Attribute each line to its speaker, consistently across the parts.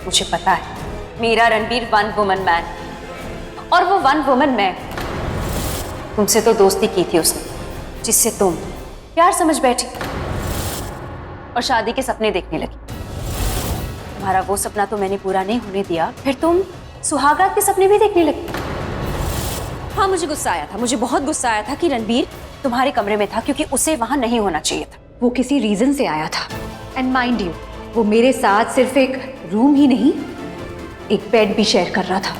Speaker 1: मुझे पता है, मेरा रणबीर वन वुमन मैन, और वो वन वुमन मैन तुमसे तो दोस्ती की थी उसने, जिससे तुम प्यार समझ बैठी और शादी के सपने देखने लगी। तुम्हारा वो सपना तो मैंने पूरा नहीं होने दिया, फिर तुम सुहागरात के सपने भी देखने लगी। हाँ, मुझे गुस्सा आया था, मुझे बहुत गुस्सा आया था कि रणबीर तुम्हारे कमरे में था, क्योंकि उसे वहां नहीं होना चाहिए था।
Speaker 2: वो किसी रीजन से आया था, एंड माइंड यू, वो मेरे साथ सिर्फ एक रूम ही नहीं, एक बेड भी शेयर कर रहा था,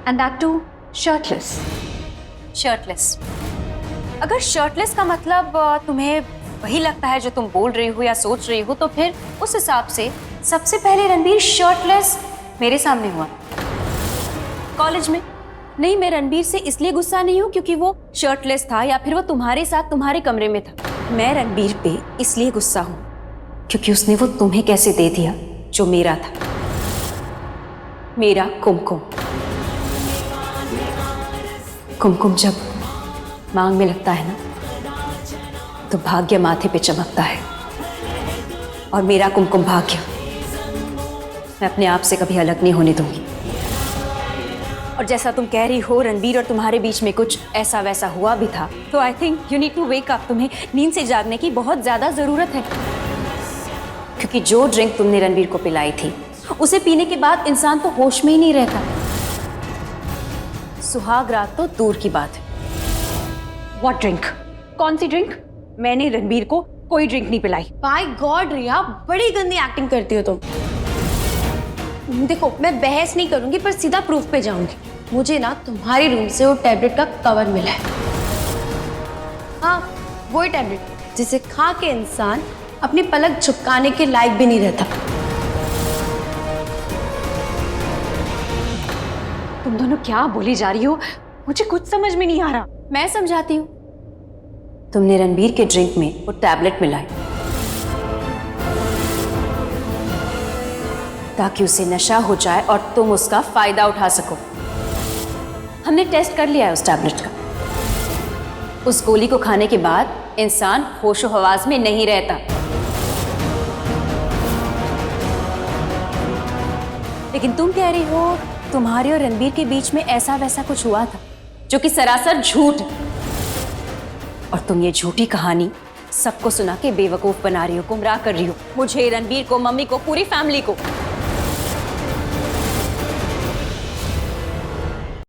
Speaker 2: and that too shirtless.
Speaker 1: Shirtless? अगर शर्टलेस का मतलब तुम्हें वही लगता है जो तुम बोल रही हो या सोच रही हो, तो फिर उस हिसाब से सबसे पहले रणबीर शर्टलेस मेरे सामने हुआ, कॉलेज में। नहीं, मैं रणबीर से इसलिए गुस्सा नहीं हूँ क्योंकि वो शर्टलेस था या फिर वो तुम्हारे साथ तुम्हारे कमरे में था। मैं रणबीर पे इसलिए गुस्सा हूँ क्योंकि उसने वो तुम्हें कैसे दे दिया जो मेरा था, मेरा कुमकुम। कुमकुम जब मांग में लगता है ना, तो भाग्य माथे पे चमकता है, और मेरा कुमकुम भाग्य मैं अपने आप से कभी अलग नहीं होने दूंगी। और जैसा तुम कह रही हो रणबीर और तुम्हारे बीच में कुछ ऐसा वैसा हुआ भी था, तो I think you need to wake up. तुम्हें नींद से जागने की बहुत ज्यादा जरूरत है, क्योंकि जो ड्रिंक तुमने रणबीर को पिलाई थी, उसे पीने के बाद इंसान तो होश में ही नहीं रहता। सुहाग रात तो दूर की बात है।
Speaker 2: What drink? कौन सी ड्रिंक? मैंने रणबीर को कोई ड्रिंक नहीं पिलाई।
Speaker 3: बाय गॉड रिया, बड़ी गंदी एक्टिंग करती हो तुम। देखो, मैं बहस नहीं करूंगी, पर सीधा प्रूफ पे जाऊंगी। मुझे ना तुम्हारे रूम से वो टैबलेट का कवर मिला है। हाँ, वही टैबलेट जिसे खा के इंसान अपनी पलक झपकाने के लायक भी नहीं रहता।
Speaker 2: तुम दोनों क्या बोली जा रही हो? मुझे कुछ समझ में नहीं आ रहा।
Speaker 1: मैं समझाती हूँ। तुमने रणबीर के ड्रिंक में वो टैबलेट मिलाई ताकि उसे नशा हो जाए और तुम उसका फायदा उठा सको। हमने टेस्ट कर लिया है उस टैबलेट का। उस गोली को खाने के बाद इंसान होशो हवास में नहीं रहता। लेकिन तुम कह रही हो तुम्हारे और रणबीर के बीच में ऐसा वैसा कुछ हुआ था, जो कि सरासर झूठ है। और तुम ये झूठी कहानी सबको सुना के बेवकूफ बना रही हो, गुमराह कर रही हो मुझे, रणबीर को, मम्मी को, पूरी फैमिली को।